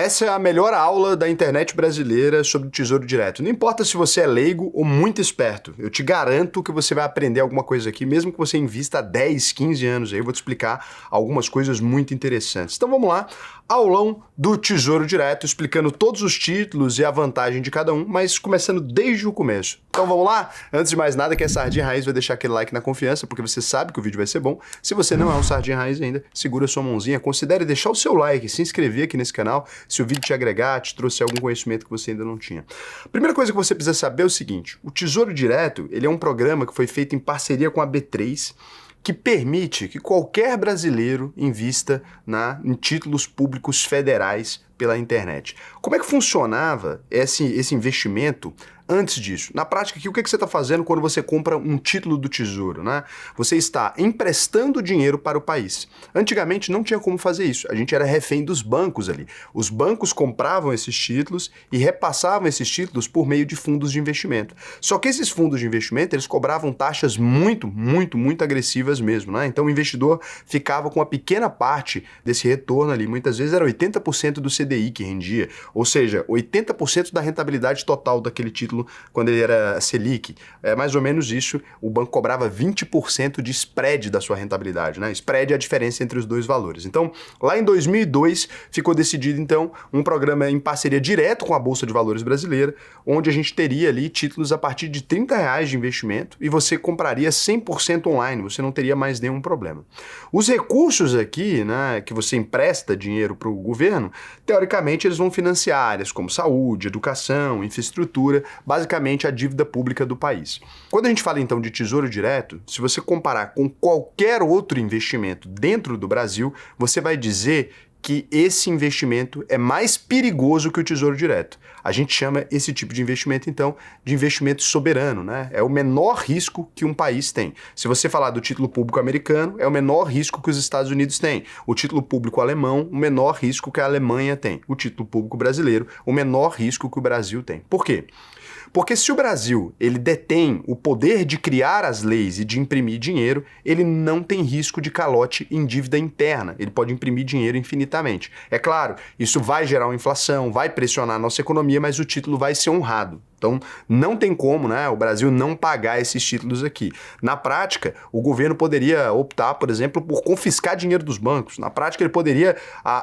Essa é a melhor aula da internet brasileira sobre o Tesouro Direto. Não importa se você é leigo ou muito esperto, eu te garanto que você vai aprender alguma coisa aqui, mesmo que você invista há 10, 15 anos. Aí eu vou te explicar algumas coisas muito interessantes. Então vamos lá, aulão do Tesouro Direto, explicando todos os títulos e a vantagem de cada um, mas começando desde o começo. Então vamos lá? Antes de mais nada, quem é Sardinha Raiz vai deixar aquele like na confiança, porque você sabe que o vídeo vai ser bom. Se você não é um Sardinha Raiz ainda, segura sua mãozinha, considere deixar o seu like, se inscrever aqui nesse canal, se o vídeo te agregar, te trouxe algum conhecimento que você ainda não tinha. A primeira coisa que você precisa saber é o seguinte: o Tesouro Direto, ele é um programa que foi feito em parceria com a B3, que permite que qualquer brasileiro invista em títulos públicos federais pela internet. Como é que funcionava esse investimento antes disso? Na prática, aqui, o que você está fazendo quando você compra um título do Tesouro, né? Você está emprestando dinheiro para o país. Antigamente não tinha como fazer isso. A gente era refém dos bancos ali. Os bancos compravam esses títulos e repassavam esses títulos por meio de fundos de investimento. Só que esses fundos de investimento, eles cobravam taxas muito agressivas mesmo, né? Então o investidor ficava com uma pequena parte desse retorno ali. Muitas vezes era 80% do CDI que rendia, ou seja, 80% da rentabilidade total daquele título quando ele era Selic. É mais ou menos isso, o banco cobrava 20% de spread da sua rentabilidade, né? Spread é a diferença entre os dois valores. Então, lá em 2002, ficou decidido, então, um programa em parceria direto com a Bolsa de Valores brasileira, onde a gente teria ali títulos a partir de R$30 de investimento e você compraria 100% online, você não teria mais nenhum problema. Os recursos aqui, né, que você empresta dinheiro para o governo, teoricamente eles vão financiar áreas como saúde, educação, infraestrutura, basicamente a dívida pública do país. Quando a gente fala então de Tesouro Direto, se você comparar com qualquer outro investimento dentro do Brasil, você vai dizer que esse investimento é mais perigoso que o Tesouro Direto. A gente chama esse tipo de investimento, então, de investimento soberano, né? É o menor risco que um país tem. Se você falar do título público americano, é o menor risco que os Estados Unidos têm. O título público alemão, o menor risco que a Alemanha tem. O título público brasileiro, o menor risco que o Brasil tem. Por quê? Porque se o Brasil ele detém o poder de criar as leis e de imprimir dinheiro, ele não tem risco de calote em dívida interna. Ele pode imprimir dinheiro infinitamente. É claro, isso vai gerar uma inflação, vai pressionar a nossa economia, mas o título vai ser honrado. Então, não tem como, né, o Brasil não pagar esses títulos aqui. Na prática, o governo poderia optar, por exemplo, por confiscar dinheiro dos bancos. Na prática, ele poderia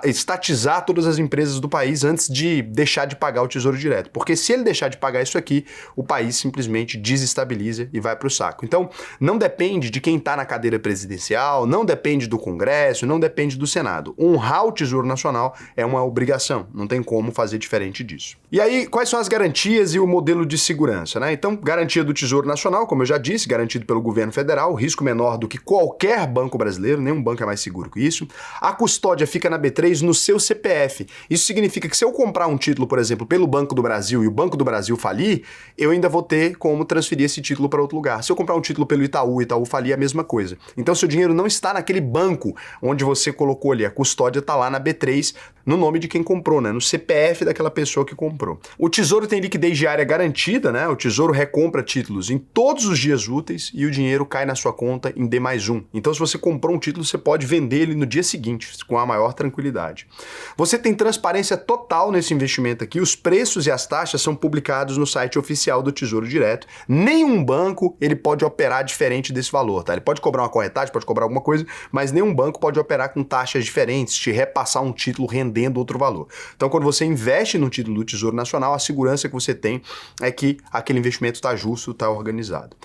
estatizar todas as empresas do país antes de deixar de pagar o Tesouro Direto. Porque se ele deixar de pagar isso aqui, o país simplesmente desestabiliza e vai para o saco. Então, não depende de quem está na cadeira presidencial, não depende do Congresso, não depende do Senado. Honrar o Tesouro Nacional é uma obrigação. Não tem como fazer diferente disso. E aí, quais são as garantias e o modelo de segurança, né? Então, garantia do Tesouro Nacional, como eu já disse, garantido pelo governo federal, risco menor do que qualquer banco brasileiro, nenhum banco é mais seguro que isso. A custódia fica na B3 no seu CPF. Isso significa que se eu comprar um título, por exemplo, pelo Banco do Brasil e o Banco do Brasil falir, eu ainda vou ter como transferir esse título para outro lugar. Se eu comprar um título pelo Itaú, o Itaú falir, é a mesma coisa. Então, seu dinheiro não está naquele banco onde você colocou ali, a custódia está lá na B3, no nome de quem comprou, né? No CPF daquela pessoa que comprou. O Tesouro tem liquidez diária garantida, né? O Tesouro recompra títulos em todos os dias úteis e o dinheiro cai na sua conta em D+1. Então, se você comprou um título, você pode vender ele no dia seguinte, com a maior tranquilidade. Você tem transparência total nesse investimento aqui. Os preços e as taxas são publicados no site oficial do Tesouro Direto. Nenhum banco ele pode operar diferente desse valor, tá? Ele pode cobrar uma corretagem, pode cobrar alguma coisa, mas nenhum banco pode operar com taxas diferentes, te repassar um título rendendo outro valor. Então, quando você investe no título do Tesouro Nacional, a segurança que você tem é que aquele investimento está justo, está organizado.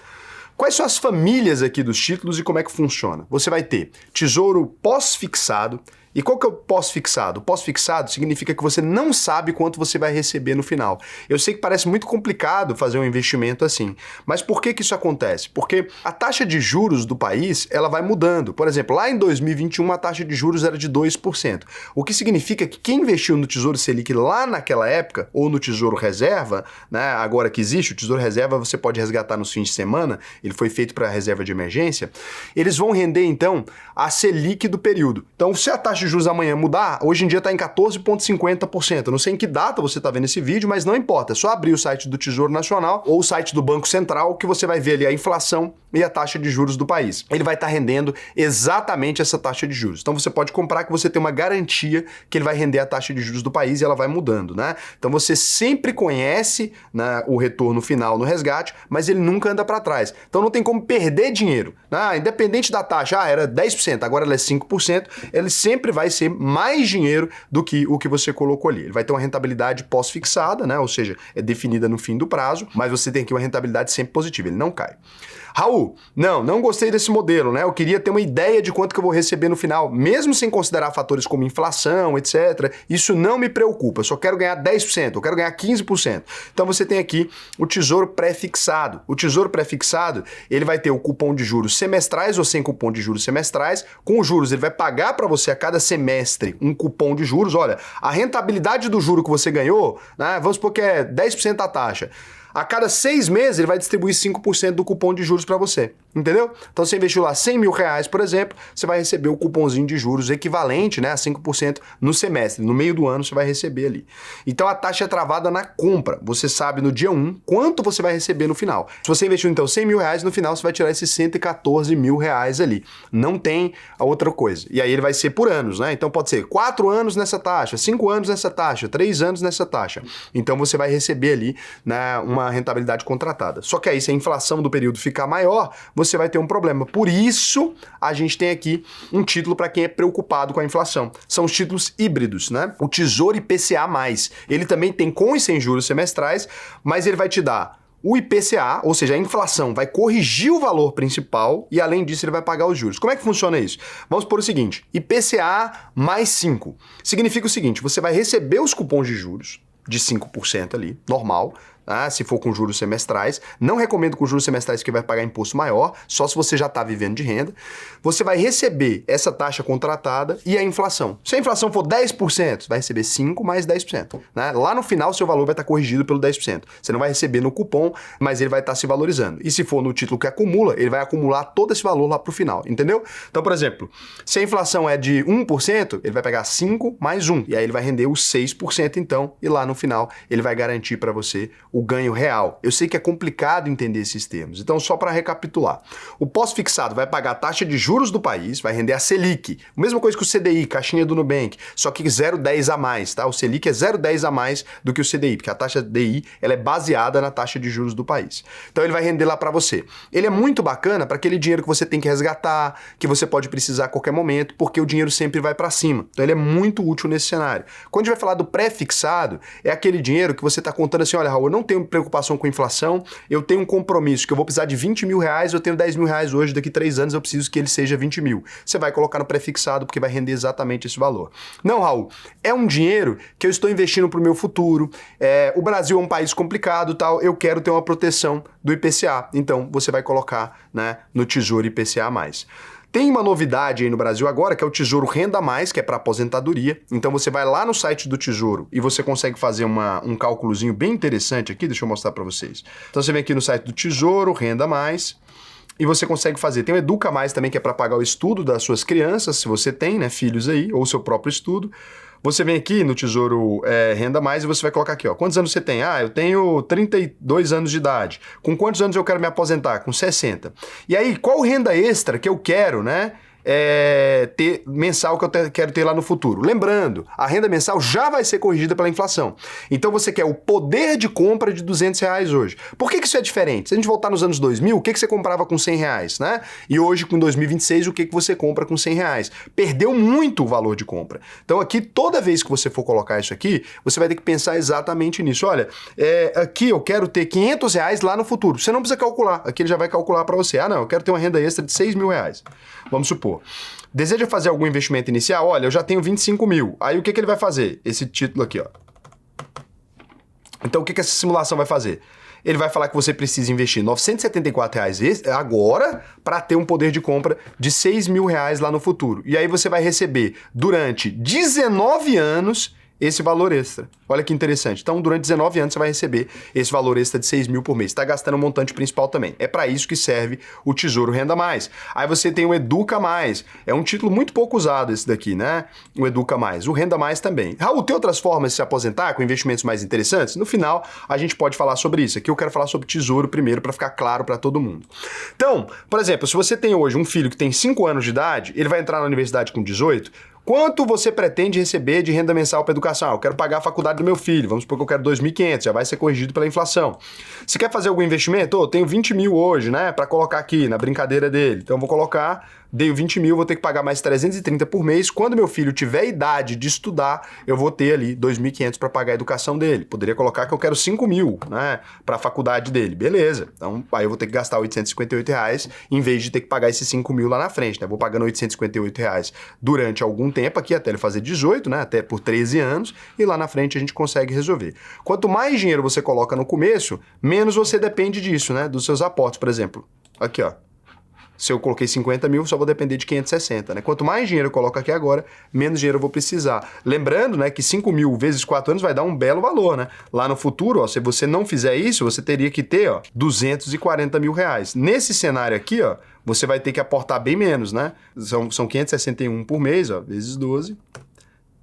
Quais são as famílias aqui dos títulos e como é que funciona? Você vai ter Tesouro pós-fixado. E qual que é o pós-fixado? O pós-fixado significa que você não sabe quanto você vai receber no final. Eu sei que parece muito complicado fazer um investimento assim, mas por que isso acontece? Porque a taxa de juros do país, ela vai mudando. Por exemplo, lá em 2021 a taxa de juros era de 2%, o que significa que quem investiu no Tesouro Selic lá naquela época, ou no Tesouro Reserva, né, agora que existe, o Tesouro Reserva você pode resgatar nos fins de semana, ele foi feito para reserva de emergência, eles vão render então a Selic do período. Então, se a taxa taxa de juros amanhã mudar, hoje em dia está em 14,50%. Não sei em que data você está vendo esse vídeo, mas não importa. É só abrir o site do Tesouro Nacional ou o site do Banco Central que você vai ver ali a inflação e a taxa de juros do país. Ele vai estar rendendo exatamente essa taxa de juros. Então você pode comprar que você tem uma garantia que ele vai render a taxa de juros do país e ela vai mudando, né? Então você sempre conhece, né, o retorno final no resgate, mas ele nunca anda para trás. Então não tem como perder dinheiro. Independente da taxa, era 10%, agora ela é 5%, ele sempre vai ser mais dinheiro do que o que você colocou ali. Ele vai ter uma rentabilidade pós-fixada, né? Ou seja, é definida no fim do prazo, mas você tem aqui uma rentabilidade sempre positiva, ele não cai. Raul, não gostei desse modelo, né? Eu queria ter uma ideia de quanto que eu vou receber no final, mesmo sem considerar fatores como inflação, etc. Isso não me preocupa, eu só quero ganhar 10%, eu quero ganhar 15%. Então você tem aqui o Tesouro Pré-Fixado. O Tesouro Pré-Fixado, ele vai ter o cupom de juros semestrais ou sem cupom de juros semestrais. Com os juros, ele vai pagar para você a cada semestre um cupom de juros. Olha, a rentabilidade do juro que você ganhou, né? Vamos supor que é 10% a taxa. A cada 6 meses ele vai distribuir 5% do cupom de juros para você, entendeu? Então você investiu lá 100 mil reais, por exemplo, você vai receber o cupomzinho de juros equivalente, né, a 5% no semestre. No meio do ano você vai receber ali. Então a taxa é travada na compra. Você sabe no dia 1 quanto você vai receber no final. Se você investiu então 100 mil reais, no final você vai tirar esses 114 mil reais ali. Não tem a outra coisa. E aí ele vai ser por anos, né? Então pode ser 4 anos nessa taxa, 5 anos nessa taxa, 3 anos nessa taxa. Então você vai receber ali, né, uma rentabilidade contratada. Só que aí, se a inflação do período ficar maior, você vai ter um problema. Por isso, a gente tem aqui um título para quem é preocupado com a inflação. São os títulos híbridos, né? O Tesouro IPCA+. Ele também tem com e sem juros semestrais, mas ele vai te dar o IPCA, ou seja, a inflação vai corrigir o valor principal e, além disso, ele vai pagar os juros. Como é que funciona isso? Vamos por o seguinte, IPCA mais 5. Significa o seguinte, você vai receber os cupons de juros de 5% ali, normal, se for com juros semestrais. Não recomendo com juros semestrais porque vai pagar imposto maior, só se você já está vivendo de renda. Você vai receber essa taxa contratada e a inflação. Se a inflação for 10%, vai receber 5 mais 10%. Né? Lá no final, seu valor vai estar corrigido pelo 10%. Você não vai receber no cupom, mas ele vai estar se valorizando. E se for no título que acumula, ele vai acumular todo esse valor lá para o final, entendeu? Então, por exemplo, se a inflação é de 1%, ele vai pegar 5 mais 1, e aí ele vai render os 6% então, e lá no final ele vai garantir para você o ganho real. Eu sei que é complicado entender esses termos, então só para recapitular. O pós-fixado vai pagar a taxa de juros do país, vai render a Selic, a mesma coisa que o CDI, caixinha do Nubank, só que 0,10 a mais, tá? O Selic é 0,10 a mais do que o CDI, porque a taxa DI ela é baseada na taxa de juros do país. Então ele vai render lá para você. Ele é muito bacana para aquele dinheiro que você tem que resgatar, que você pode precisar a qualquer momento, porque o dinheiro sempre vai para cima. Então ele é muito útil nesse cenário. Quando a gente vai falar do pré-fixado, é aquele dinheiro que você está contando assim, olha, Raul, eu não tenho preocupação com inflação, eu tenho um compromisso que eu vou precisar de 20 mil reais, eu tenho 10 mil reais hoje, daqui 3 anos eu preciso que ele seja 20 mil. Você vai colocar no pré-fixado porque vai render exatamente esse valor. Não, Raul, é um dinheiro que eu estou investindo para o meu futuro, o Brasil é um país complicado, tal, eu quero ter uma proteção do IPCA, então você vai colocar, né, no Tesouro IPCA+. Tem uma novidade aí no Brasil agora, que é o Tesouro Renda Mais, que é para aposentadoria. Então você vai lá no site do Tesouro e você consegue fazer um cálculozinho bem interessante aqui, deixa eu mostrar para vocês. Então você vem aqui no site do Tesouro, Renda Mais, e você consegue fazer. Tem o Educa Mais também, que é para pagar o estudo das suas crianças, se você tem, né, filhos aí, ou o seu próprio estudo. Você vem aqui no Tesouro Renda Mais e você vai colocar aqui, ó, quantos anos você tem? Ah, eu tenho 32 anos de idade. Com quantos anos eu quero me aposentar? Com 60. E aí, qual renda extra que eu quero, né? Ter mensal que eu quero ter lá no futuro. Lembrando, a renda mensal já vai ser corrigida pela inflação. Então você quer o poder de compra de 200 reais hoje. Por que isso é diferente? Se a gente voltar nos anos 2000, o que você comprava com 100 reais, né? E hoje, com 2026, o que você compra com 100 reais? Perdeu muito o valor de compra. Então aqui, toda vez que você for colocar isso aqui, você vai ter que pensar exatamente nisso. Olha, aqui eu quero ter 500 reais lá no futuro. Você não precisa calcular. Aqui ele já vai calcular para você. Ah, não, eu quero ter uma renda extra de 6 mil reais. Vamos supor. Deseja fazer algum investimento inicial? Olha, eu já tenho 25 mil. Aí o que ele vai fazer? Esse título aqui, ó. Então o que essa simulação vai fazer? Ele vai falar que você precisa investir R$ 974 reais agora para ter um poder de compra de 6 mil reais lá no futuro. E aí você vai receber durante 19 anos esse valor extra. Olha que interessante. Então, durante 19 anos, você vai receber esse valor extra de 6 mil por mês. Está gastando o montante principal também. É para isso que serve o Tesouro Renda Mais. Aí você tem o Educa Mais. É um título muito pouco usado esse daqui, né? O Educa Mais. O Renda Mais também. Raul, tem outras formas de se aposentar com investimentos mais interessantes? No final, a gente pode falar sobre isso. Aqui eu quero falar sobre Tesouro primeiro para ficar claro para todo mundo. Então, por exemplo, se você tem hoje um filho que tem 5 anos de idade, ele vai entrar na universidade com 18, quanto você pretende receber de renda mensal para educação? Eu quero pagar a faculdade do meu filho, vamos supor que eu quero 2.500, já vai ser corrigido pela inflação. Você quer fazer algum investimento? Eu tenho 20 mil hoje, né, para colocar aqui na brincadeira dele. Então eu vou colocar, dei 20 mil, vou ter que pagar mais 330 por mês. Quando meu filho tiver idade de estudar, eu vou ter ali 2.500 para pagar a educação dele. Poderia colocar que eu quero 5 mil, né, para a faculdade dele. Beleza. Então aí eu vou ter que gastar R$858 em vez de ter que pagar esses 5 mil lá na frente, né? Vou pagando R$858 durante algum tempo aqui, até ele fazer 18, né, até por 13 anos, e lá na frente a gente consegue resolver. Quanto mais dinheiro você coloca no começo, menos você depende disso, né, dos seus aportes, por exemplo. Aqui, ó. Se eu coloquei 50 mil, só vou depender de 560, né? Quanto mais dinheiro eu coloco aqui agora, menos dinheiro eu vou precisar. Lembrando, né, que 5 mil vezes 4 anos vai dar um belo valor, né? Lá no futuro, ó, se você não fizer isso, você teria que ter, ó, 240 mil reais. Nesse cenário aqui, ó, você vai ter que aportar bem menos, né? São 561 por mês, ó, vezes 12...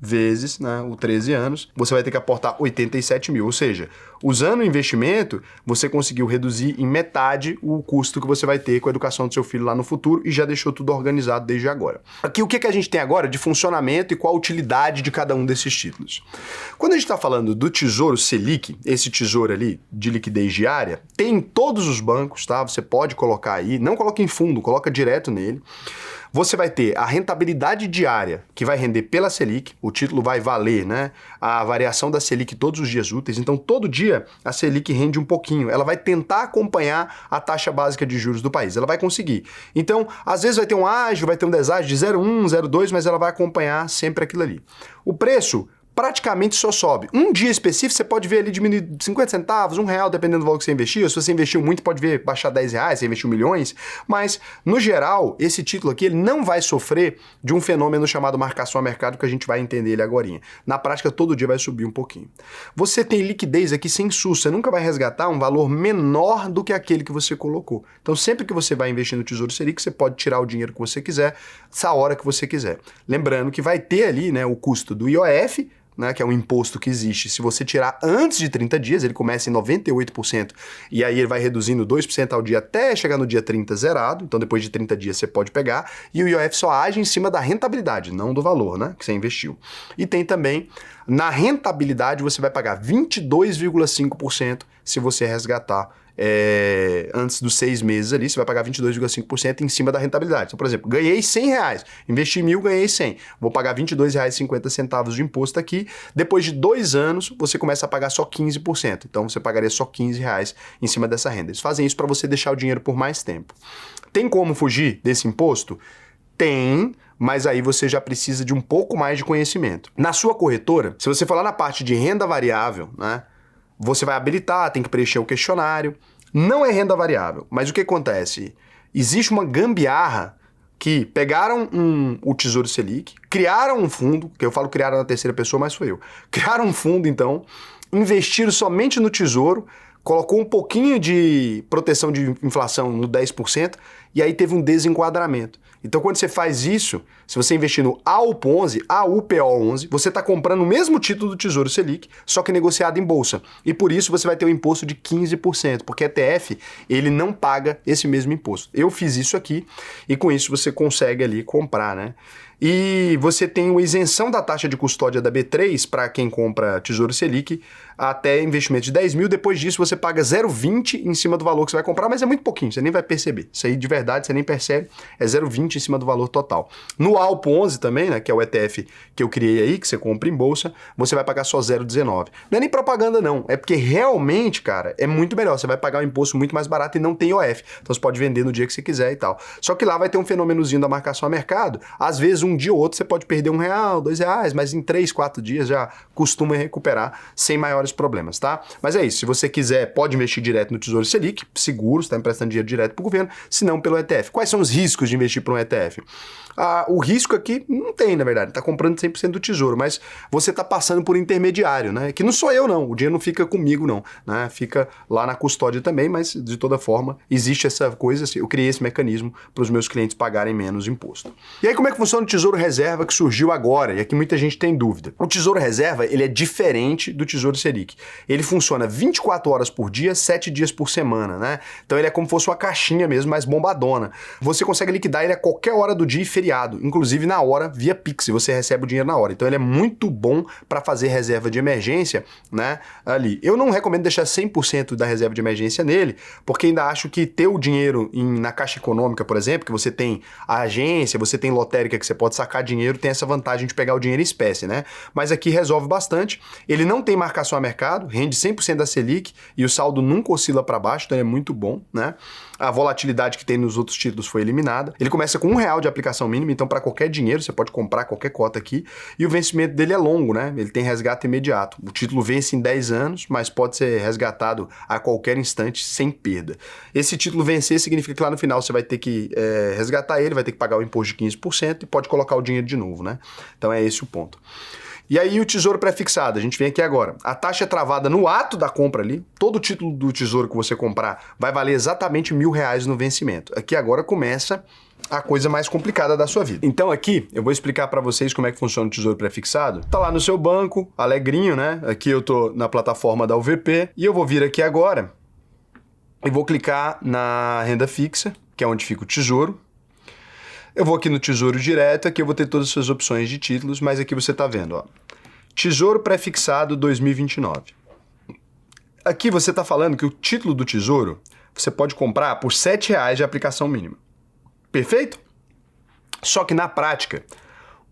vezes, né, o 13 anos, você vai ter que aportar 87 mil. Ou seja, usando o investimento, você conseguiu reduzir em metade o custo que você vai ter com a educação do seu filho lá no futuro e já deixou tudo organizado desde agora. Aqui, o que a gente tem agora de funcionamento e qual a utilidade de cada um desses títulos? Quando a gente está falando do Tesouro Selic, esse tesouro ali de liquidez diária, tem em todos os bancos, tá? Você pode colocar aí, não coloca em fundo, coloca direto nele. Você vai ter a rentabilidade diária, que vai render pela Selic, o título vai valer, né, a variação da Selic todos os dias úteis, então todo dia a Selic rende um pouquinho, ela vai tentar acompanhar a taxa básica de juros do país, ela vai conseguir. Então, às vezes vai ter um ágio, vai ter um deságio de 0,1, 0,2, mas ela vai acompanhar sempre aquilo ali. O preço praticamente só sobe. Um dia específico você pode ver ali diminuir 50 centavos, R$1, dependendo do valor que você investiu. Se você investiu muito, pode ver baixar R$10, você investiu milhões. Mas, no geral, esse título aqui ele não vai sofrer de um fenômeno chamado marcação a mercado, que a gente vai entender ele agorinha. Na prática, todo dia vai subir um pouquinho. Você tem liquidez aqui sem susto. Você nunca vai resgatar um valor menor do que aquele que você colocou. Então, sempre que você vai investir no Tesouro Selic, você pode tirar o dinheiro que você quiser, essa hora que você quiser. Lembrando que vai ter ali, né, o custo do IOF, né, que é um imposto que existe. Se você tirar antes de 30 dias, ele começa em 98%, e aí ele vai reduzindo 2% ao dia até chegar no dia 30 zerado, então depois de 30 dias você pode pegar, e o IOF só age em cima da rentabilidade, não do valor, né, que você investiu. E tem também, na rentabilidade, você vai pagar 22,5% se você resgatar antes dos 6 meses ali, você vai pagar 22,5% em cima da rentabilidade. Então, por exemplo, ganhei R$100, investi 1.000, ganhei 100. Vou pagar R$22,50 de imposto aqui. Depois de 2 anos, você começa a pagar só 15%. Então, você pagaria só R$15 em cima dessa renda. Eles fazem isso para você deixar o dinheiro por mais tempo. Tem como fugir desse imposto? Tem, mas aí você já precisa de um pouco mais de conhecimento. Na sua corretora, se você for lá na parte de renda variável, né, você vai habilitar, tem que preencher o questionário. Não é renda variável, mas o que acontece? Existe uma gambiarra que pegaram o Tesouro Selic, criaram um fundo, que eu falo criaram na terceira pessoa, mas foi eu. Criaram um fundo, então, investiram somente no Tesouro, colocou um pouquinho de proteção de inflação no 10%, e aí teve um desenquadramento. Então, quando você faz isso, se você investir no AUPO11, AUPO11, você está comprando o mesmo título do Tesouro Selic, só que negociado em bolsa. E por isso você vai ter um imposto de 15%, porque ETF, ele não paga esse mesmo imposto. Eu fiz isso aqui, e com isso você consegue ali comprar, né? E você tem uma isenção da taxa de custódia da B3 para quem compra Tesouro Selic até investimento de 10 mil. Depois disso você paga 0,20 em cima do valor que você vai comprar, mas é muito pouquinho, você nem vai perceber. Isso aí de verdade você nem percebe, é 0,20 em cima do valor total. No ALP11 também, né, que é o ETF que eu criei aí, que você compra em bolsa, você vai pagar só 0,19. Não é nem propaganda não, é porque realmente, cara, é muito melhor. Você vai pagar um imposto muito mais barato e não tem IOF. Então você pode vender no dia que você quiser e tal. Só que lá vai ter um fenômenozinho da marcação a mercado. Às vezes um dia ou outro você pode perder R$1, R$2, mas em 3, 4 dias já costuma recuperar sem maiores problemas, tá? Mas é isso, se você quiser, pode investir direto no Tesouro Selic, seguro, você está emprestando dinheiro direto para o governo, se não pelo ETF. Quais são os riscos de investir para um ETF? O risco aqui não tem, na verdade, está comprando 100% do Tesouro, mas você está passando por intermediário, né? Que não sou eu, não, o dinheiro não fica comigo, não, né? Fica lá na custódia também, mas de toda forma existe essa coisa, eu criei esse mecanismo para os meus clientes pagarem menos imposto. E aí como é que funciona o Tesouro Reserva que surgiu agora? E aqui muita gente tem dúvida. O Tesouro Reserva, ele é diferente do Tesouro Selic. Ele funciona 24 horas por dia, 7 dias por semana, né? Então ele é como se fosse uma caixinha mesmo, mais bombadona. Você consegue liquidar ele a qualquer hora do dia e feriado, inclusive na hora via Pix, você recebe o dinheiro na hora. Então ele é muito bom para fazer reserva de emergência, né? Ali. Eu não recomendo deixar 100% da reserva de emergência nele, porque ainda acho que ter o dinheiro na Caixa Econômica, por exemplo, que você tem a agência, você tem lotérica que você pode sacar dinheiro, tem essa vantagem de pegar o dinheiro em espécie, né? Mas aqui resolve bastante. Ele não tem marcação a mercado, rende 100% da Selic e o saldo nunca oscila para baixo, então é muito bom, né? A volatilidade que tem nos outros títulos foi eliminada. Ele começa com R$1 de aplicação mínima, então para qualquer dinheiro você pode comprar qualquer cota aqui. E o vencimento dele é longo, né? Ele tem resgate imediato. O título vence em 10 anos, mas pode ser resgatado a qualquer instante sem perda. Esse título vencer significa que lá no final você vai ter que resgatar ele, vai ter que pagar o imposto de 15% e pode colocar o dinheiro de novo, né? Então é esse o ponto. E aí o Tesouro Prefixado, a gente vem aqui agora. A taxa é travada no ato da compra ali. Todo título do Tesouro que você comprar vai valer exatamente R$1.000 no vencimento. Aqui agora começa a coisa mais complicada da sua vida. Então aqui eu vou explicar para vocês como é que funciona o Tesouro Prefixado. Tá lá no seu banco, alegrinho, né? Aqui eu tô na plataforma da UVP e eu vou vir aqui agora e vou clicar na renda fixa, que é onde fica o Tesouro. Eu vou aqui no Tesouro Direto, aqui eu vou ter todas as suas opções de títulos, mas aqui você está vendo, ó, Tesouro Prefixado 2029. Aqui você está falando que o título do Tesouro você pode comprar por R$7 de aplicação mínima. Perfeito? Só que na prática,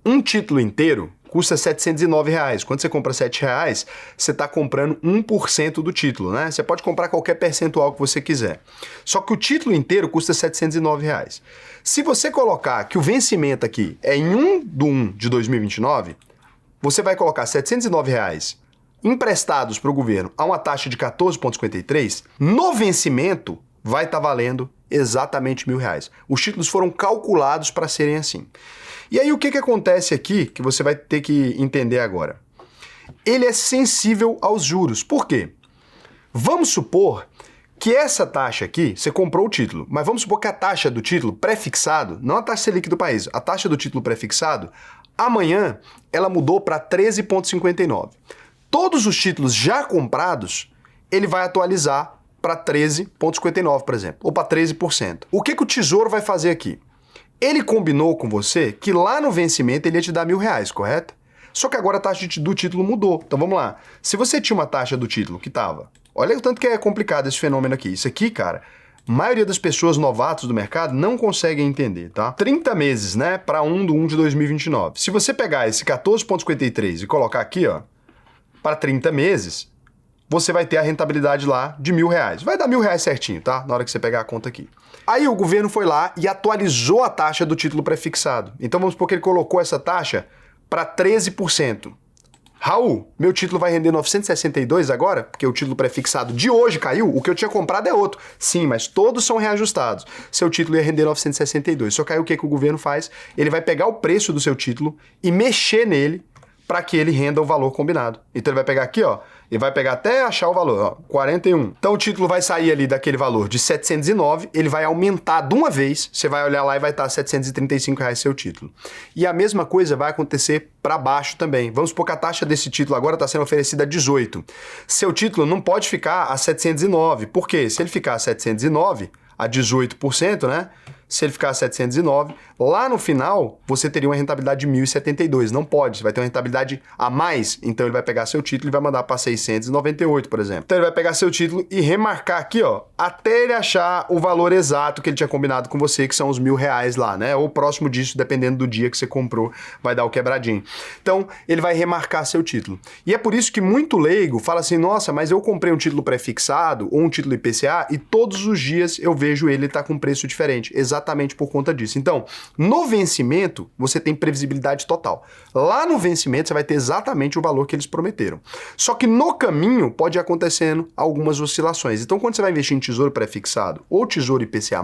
um título inteiro custa R$709. Quando você compra R$7, você está comprando 1% do título, né? Você pode comprar qualquer percentual que você quiser. Só que o título inteiro custa R$709. Se você colocar que o vencimento aqui é em 1/1 de 2029, você vai colocar R$709 emprestados para o governo a uma taxa de 14,53, no vencimento vai estar valendo exatamente R$1.000. Os títulos foram calculados para serem assim. E aí o que acontece aqui, que você vai ter que entender agora? Ele é sensível aos juros. Por quê? Vamos supor que essa taxa aqui, você comprou o título, mas vamos supor que a taxa do título prefixado, não a taxa Selic do país, a taxa do título prefixado, amanhã ela mudou para 13,59. Todos os títulos já comprados, ele vai atualizar para 13,59, por exemplo, ou para 13%. O que o Tesouro vai fazer aqui? Ele combinou com você que lá no vencimento ele ia te dar R$1.000, correto? Só que agora a taxa do título mudou. Então vamos lá. Se você tinha uma taxa do título que estava... Olha o tanto que é complicado esse fenômeno aqui. Isso aqui, cara, a maioria das pessoas novatos do mercado não conseguem entender, tá? 30 meses, né, para 1/1 de 2029. Se você pegar esse 14,53 e colocar aqui, ó, para 30 meses, você vai ter a rentabilidade lá de R$1.000. Vai dar R$1.000 certinho, tá? Na hora que você pegar a conta aqui. Aí o governo foi lá e atualizou a taxa do título prefixado. Então vamos supor que ele colocou essa taxa para 13%. Raul, meu título vai render 962 agora? Porque o título prefixado de hoje caiu? O que eu tinha comprado é outro. Sim, mas todos são reajustados. Seu título ia render 962. Só que aí o que o governo faz? Ele vai pegar o preço do seu título e mexer nele para que ele renda o valor combinado. Então ele vai pegar aqui, ó, e vai pegar até achar o valor, ó, 41. Então o título vai sair ali daquele valor de 709, ele vai aumentar de uma vez, você vai olhar lá e vai estar R$735 seu título. E a mesma coisa vai acontecer para baixo também. Vamos supor que a taxa desse título agora está sendo oferecida a 18. Seu título não pode ficar a 709. Por quê? Se ele ficar a 709, a 18%, né? Se ele ficar a 709, lá no final você teria uma rentabilidade de 1.072. Não pode, você vai ter uma rentabilidade a mais. Então ele vai pegar seu título e vai mandar para 698, por exemplo. Então ele vai pegar seu título e remarcar aqui, ó, até ele achar o valor exato que ele tinha combinado com você, que são os R$1.000 lá, né? Ou próximo disso, dependendo do dia que você comprou, vai dar o quebradinho. Então ele vai remarcar seu título. E é por isso que muito leigo fala assim, nossa, mas eu comprei um título prefixado ou um título IPCA e todos os dias eu vejo ele tá com preço diferente. Exatamente exatamente por conta disso. Então, no vencimento, você tem previsibilidade total. Lá no vencimento, você vai ter exatamente o valor que eles prometeram. Só que no caminho, pode ir acontecendo algumas oscilações. Então, quando você vai investir em tesouro pré-fixado ou tesouro IPCA+,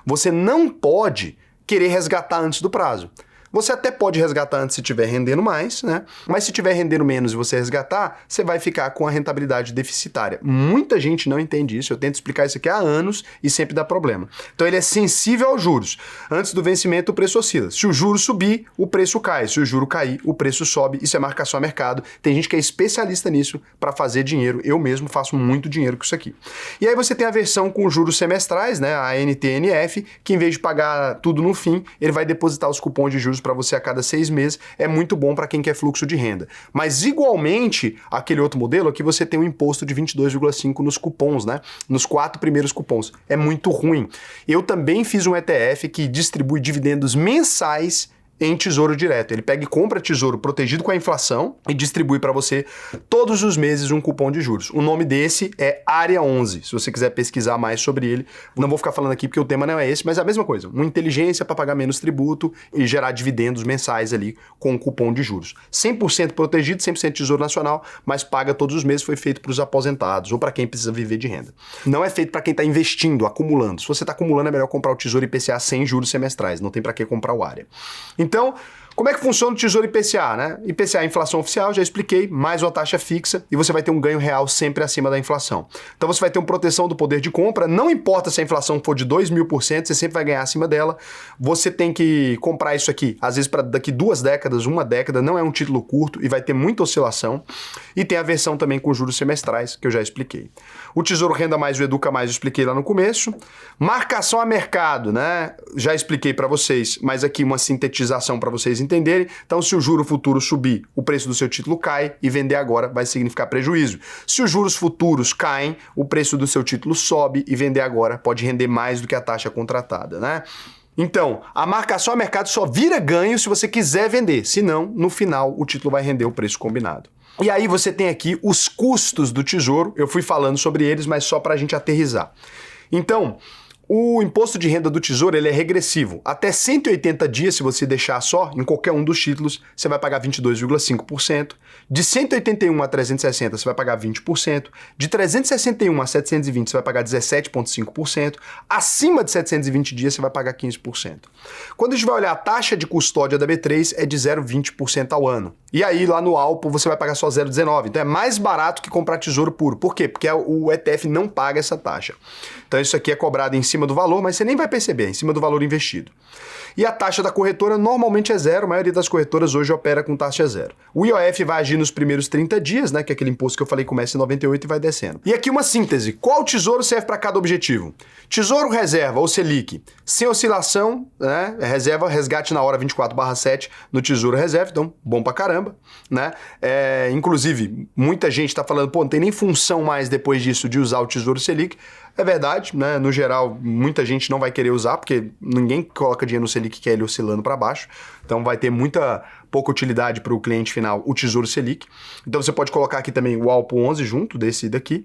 você não pode querer resgatar antes do prazo. Você até pode resgatar antes se estiver rendendo mais, né? Mas se estiver rendendo menos e você resgatar, você vai ficar com a rentabilidade deficitária. Muita gente não entende isso, eu tento explicar isso aqui há anos e sempre dá problema. Então ele é sensível aos juros. Antes do vencimento, o preço oscila. Se o juro subir, o preço cai. Se o juro cair, o preço sobe. Isso é marcação a mercado. Tem gente que é especialista nisso para fazer dinheiro. Eu mesmo faço muito dinheiro com isso aqui. E aí você tem a versão com juros semestrais, né? A NTNF, que em vez de pagar tudo no fim, ele vai depositar os cupons de juros para você a cada 6 meses, é muito bom para quem quer fluxo de renda. Mas igualmente, aquele outro modelo aqui você tem um imposto de 22,5 nos cupons, né? Nos 4 primeiros cupons. É muito ruim. Eu também fiz um ETF que distribui dividendos mensais em tesouro direto. Ele pega e compra tesouro protegido com a inflação e distribui para você todos os meses um cupom de juros. O nome desse é Área 11. Se você quiser pesquisar mais sobre ele, não vou ficar falando aqui porque o tema não é esse, mas é a mesma coisa. Uma inteligência para pagar menos tributo e gerar dividendos mensais ali com um cupom de juros. 100% protegido, 100% tesouro nacional, mas paga todos os meses, foi feito para os aposentados ou para quem precisa viver de renda. Não é feito para quem está investindo, acumulando. Se você está acumulando, é melhor comprar o tesouro IPCA sem juros semestrais. Não tem para que comprar o Área. Então, como é que funciona o Tesouro IPCA, né? IPCA é a inflação oficial, já expliquei, mais uma taxa fixa e você vai ter um ganho real sempre acima da inflação. Então você vai ter uma proteção do poder de compra, não importa se a inflação for de 2.000%, você sempre vai ganhar acima dela. Você tem que comprar isso aqui, às vezes para daqui 2 décadas, 1 década, não é um título curto e vai ter muita oscilação. E tem a versão também com juros semestrais, que eu já expliquei. O Tesouro Renda Mais e o Educa Mais eu expliquei lá no começo. Marcação a mercado, né? Já expliquei para vocês, mas aqui uma sintetização para vocês entenderem. Então, se o juro futuro subir, o preço do seu título cai e vender agora vai significar prejuízo. Se os juros futuros caem, o preço do seu título sobe e vender agora pode render mais do que a taxa contratada, né? Então, a marcação a mercado só vira ganho se você quiser vender, senão, no final, o título vai render o preço combinado. E aí você tem aqui os custos do tesouro, eu fui falando sobre eles, mas só para a gente aterrissar. Então, o imposto de renda do tesouro ele é regressivo. Até 180 dias, se você deixar só, em qualquer um dos títulos, você vai pagar 22,5%. De 181 a 360, você vai pagar 20%. De 361 a 720, você vai pagar 17,5%. Acima de 720 dias, você vai pagar 15%. Quando a gente vai olhar a taxa de custódia da B3, é de 0,20% ao ano. E aí, lá no Alpo, você vai pagar só 0,19%. Então é mais barato que comprar tesouro puro. Por quê? Porque o ETF não paga essa taxa. Então isso aqui é cobrado em cima do valor, mas você nem vai perceber, é em cima do valor investido. E a taxa da corretora normalmente é zero, a maioria das corretoras hoje opera com taxa zero. O IOF vai agir nos primeiros 30 dias, né, que é aquele imposto que eu falei começa em 98 e vai descendo. E aqui uma síntese, qual tesouro serve para cada objetivo? Tesouro reserva ou Selic, sem oscilação, né, reserva, resgate na hora 24/7 no Tesouro Reserva, então bom pra caramba, né? Inclusive, muita gente tá falando, pô, não tem nem função mais depois disso de usar o Tesouro Selic. É verdade, né? No geral, muita gente não vai querer usar, porque ninguém coloca dinheiro no Selic que é ele oscilando para baixo. Então vai ter pouca utilidade para o cliente final, o Tesouro Selic. Então você pode colocar aqui também o Alpo 11 junto desse daqui.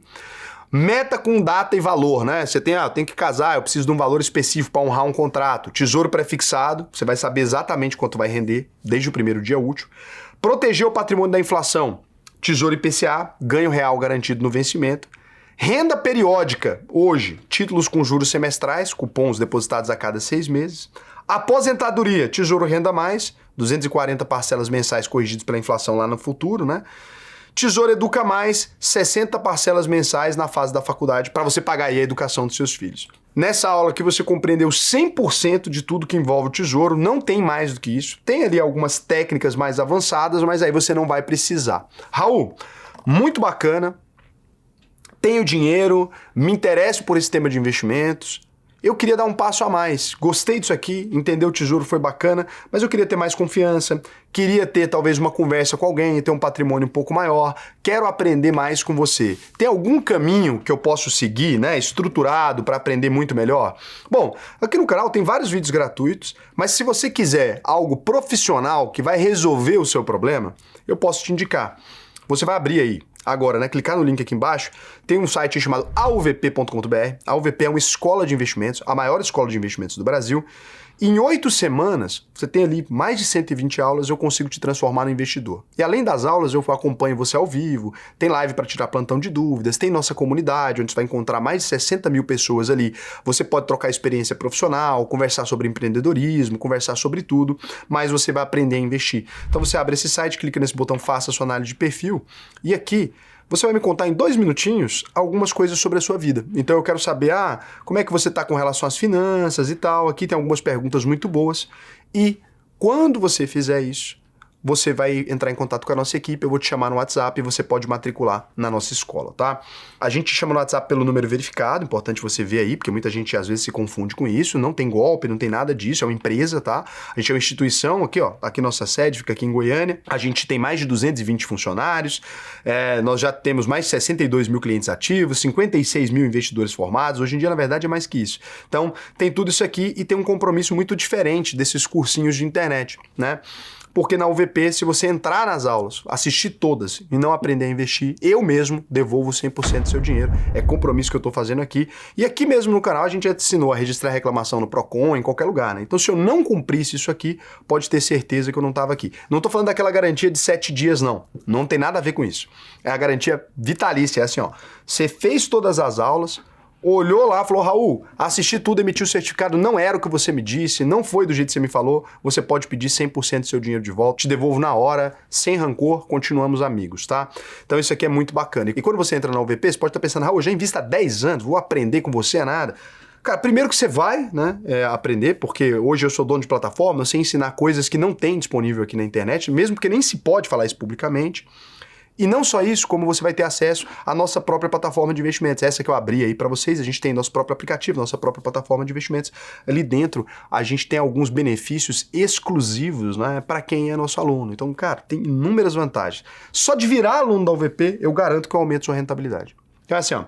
Meta com data e valor, né? Você tem, tem que casar, eu preciso de um valor específico para honrar um contrato. Tesouro pré-fixado, você vai saber exatamente quanto vai render desde o primeiro dia útil. Proteger o patrimônio da inflação. Tesouro IPCA, ganho real garantido no vencimento. Renda periódica, hoje, títulos com juros semestrais, cupons depositados a cada 6 meses. Aposentadoria, Tesouro Renda Mais, 240 parcelas mensais corrigidas pela inflação lá no futuro, né? Tesouro Educa Mais, 60 parcelas mensais na fase da faculdade para você pagar aí a educação dos seus filhos. Nessa aula aqui você compreendeu 100% de tudo que envolve o tesouro, não tem mais do que isso. Tem ali algumas técnicas mais avançadas, mas aí você não vai precisar. Raul, muito bacana. Tenho dinheiro, me interesso por esse tema de investimentos. Eu queria dar um passo a mais. Gostei disso aqui, entender o tesouro foi bacana, mas eu queria ter mais confiança, queria ter talvez uma conversa com alguém, ter um patrimônio um pouco maior, quero aprender mais com você. Tem algum caminho que eu posso seguir, né, estruturado para aprender muito melhor? Bom, aqui no canal tem vários vídeos gratuitos, mas se você quiser algo profissional que vai resolver o seu problema, eu posso te indicar. Você vai abrir aí agora, né, clicar no link aqui embaixo, tem um site chamado auvp.com.br. A AUVP é uma escola de investimentos, a maior escola de investimentos do Brasil. Em 8 semanas, você tem ali mais de 120 aulas, eu consigo te transformar no investidor. E além das aulas, eu acompanho você ao vivo, tem live para tirar plantão de dúvidas, tem nossa comunidade, onde você vai encontrar mais de 60 mil pessoas ali. Você pode trocar experiência profissional, conversar sobre empreendedorismo, conversar sobre tudo, mas você vai aprender a investir. Então você abre esse site, clica nesse botão, faça a sua análise de perfil, e aqui você vai me contar em 2 minutinhos algumas coisas sobre a sua vida. Então eu quero saber, como é que você está com relação às finanças e tal. Aqui tem algumas perguntas muito boas. E quando você fizer isso, você vai entrar em contato com a nossa equipe, eu vou te chamar no WhatsApp e você pode matricular na nossa escola, tá? A gente chama no WhatsApp pelo número verificado, importante você ver aí, porque muita gente às vezes se confunde com isso, não tem golpe, não tem nada disso, é uma empresa, tá? A gente é uma instituição aqui, ó, aqui nossa sede fica aqui em Goiânia, a gente tem mais de 220 funcionários, nós já temos mais de 62 mil clientes ativos, 56 mil investidores formados, hoje em dia na verdade é mais que isso. Então tem tudo isso aqui e tem um compromisso muito diferente desses cursinhos de internet, né? Porque na UVP, se você entrar nas aulas, assistir todas e não aprender a investir, eu mesmo devolvo 100% do seu dinheiro. É compromisso que eu estou fazendo aqui. E aqui mesmo no canal a gente já te ensinou a registrar reclamação no Procon, em qualquer lugar, né? Então se eu não cumprisse isso aqui, pode ter certeza que eu não estava aqui. Não estou falando daquela garantia de 7 dias, não. Não tem nada a ver com isso. É a garantia vitalícia, é assim, ó. Você fez todas as aulas, olhou lá, falou, Raul, assisti tudo, emitiu o certificado, não era o que você me disse, não foi do jeito que você me falou, você pode pedir 100% do seu dinheiro de volta, te devolvo na hora, sem rancor, continuamos amigos, tá? Então isso aqui é muito bacana. E quando você entra na UVP, você pode estar pensando, Raul, eu já invisto há 10 anos, vou aprender com você, nada. Cara, primeiro que você vai, né, aprender, porque hoje eu sou dono de plataforma, eu sei ensinar coisas que não tem disponível aqui na internet, mesmo porque nem se pode falar isso publicamente. E não só isso, como você vai ter acesso à nossa própria plataforma de investimentos. Essa que eu abri aí para vocês, a gente tem nosso próprio aplicativo, nossa própria plataforma de investimentos. Ali dentro, a gente tem alguns benefícios exclusivos, né, para quem é nosso aluno. Então, cara, tem inúmeras vantagens. Só de virar aluno da UVP, eu garanto que eu aumento sua rentabilidade. Então, assim, ó,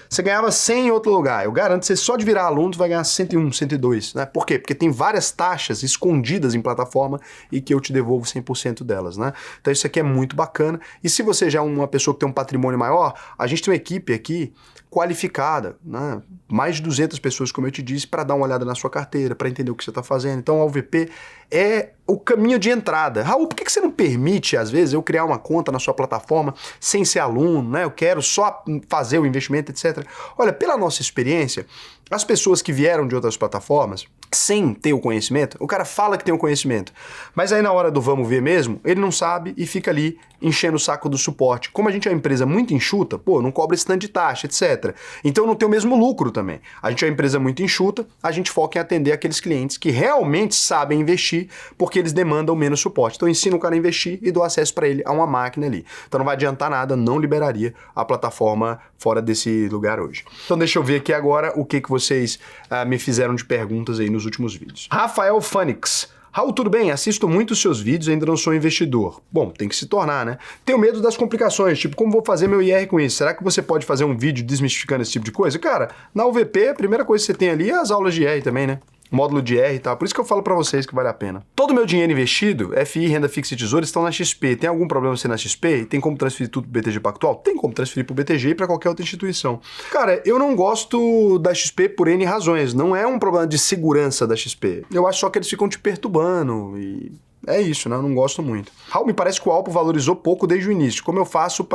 você ganhava 100 em outro lugar. Eu garanto que você só de virar aluno você vai ganhar 101, 102, né? Por quê? Porque tem várias taxas escondidas em plataforma e que eu te devolvo 100% delas, né? Então isso aqui é muito bacana. E se você já é uma pessoa que tem um patrimônio maior, a gente tem uma equipe aqui qualificada, né? Mais de 200 pessoas, como eu te disse, para dar uma olhada na sua carteira, para entender o que você está fazendo. Então a UVP é o caminho de entrada. Raul, por que você não permite, às vezes, eu criar uma conta na sua plataforma sem ser aluno, né? Eu quero só fazer o investimento, etc. Olha, pela nossa experiência, as pessoas que vieram de outras plataformas, sem ter o conhecimento, o cara fala que tem o conhecimento, mas aí na hora do vamos ver mesmo, ele não sabe e fica ali enchendo o saco do suporte. Como a gente é uma empresa muito enxuta, não cobra esse tanto de taxa, etc. Então não tem o mesmo lucro também. A gente é uma empresa muito enxuta, a gente foca em atender aqueles clientes que realmente sabem investir, porque eles demandam menos suporte. Então eu ensino o cara a investir e dou acesso para ele a uma máquina ali. Então não vai adiantar nada, não liberaria a plataforma fora desse lugar hoje. Então deixa eu ver aqui agora o que vocês me fizeram de perguntas aí nos últimos vídeos. Rafael Fanix. Raul, tudo bem? Assisto muito os seus vídeos, ainda não sou investidor. Bom, tem que se tornar, né? Tenho medo das complicações, tipo, como vou fazer meu IR com isso? Será que você pode fazer um vídeo desmistificando esse tipo de coisa? Cara, na UVP, a primeira coisa que você tem ali é as aulas de IR também, né? Módulo de R e tal, por isso que eu falo pra vocês que vale a pena. Todo o meu dinheiro investido, FI, renda fixa e tesouro, estão na XP. Tem algum problema você na XP? Tem como transferir tudo pro BTG Pactual? Tem como transferir pro BTG e pra qualquer outra instituição. Cara, eu não gosto da XP por N razões, não é um problema de segurança da XP. Eu acho só que eles ficam te perturbando e... é isso, né? Eu não gosto muito. Raul, me parece que o Alpo valorizou pouco desde o início. Como eu faço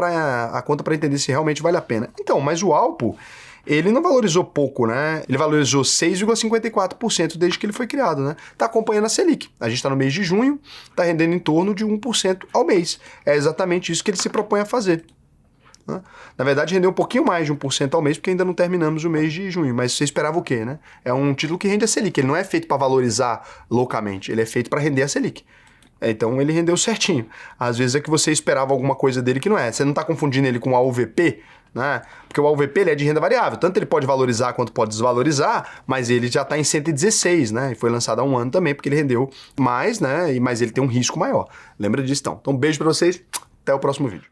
a conta para entender se realmente vale a pena? Então, mas o Alpo, ele não valorizou pouco, né? Ele valorizou 6,54% desde que ele foi criado, né? Tá acompanhando a Selic. A gente tá no mês de junho, tá rendendo em torno de 1% ao mês. É exatamente isso que ele se propõe a fazer. Na verdade, rendeu um pouquinho mais de 1% ao mês, porque ainda não terminamos o mês de junho. Mas você esperava o quê, né? É um título que rende a Selic. Ele não é feito para valorizar loucamente, ele é feito para render a Selic. Então ele rendeu certinho. Às vezes é que você esperava alguma coisa dele que não é. Você não está confundindo ele com o AUVP, né? Porque o AUVP ele é de renda variável. Tanto ele pode valorizar quanto pode desvalorizar, mas ele já está em 116, né? E foi lançado há um ano também, porque ele rendeu mais, né? Mas ele tem um risco maior. Lembra disso, então. Então, beijo para vocês. Até o próximo vídeo.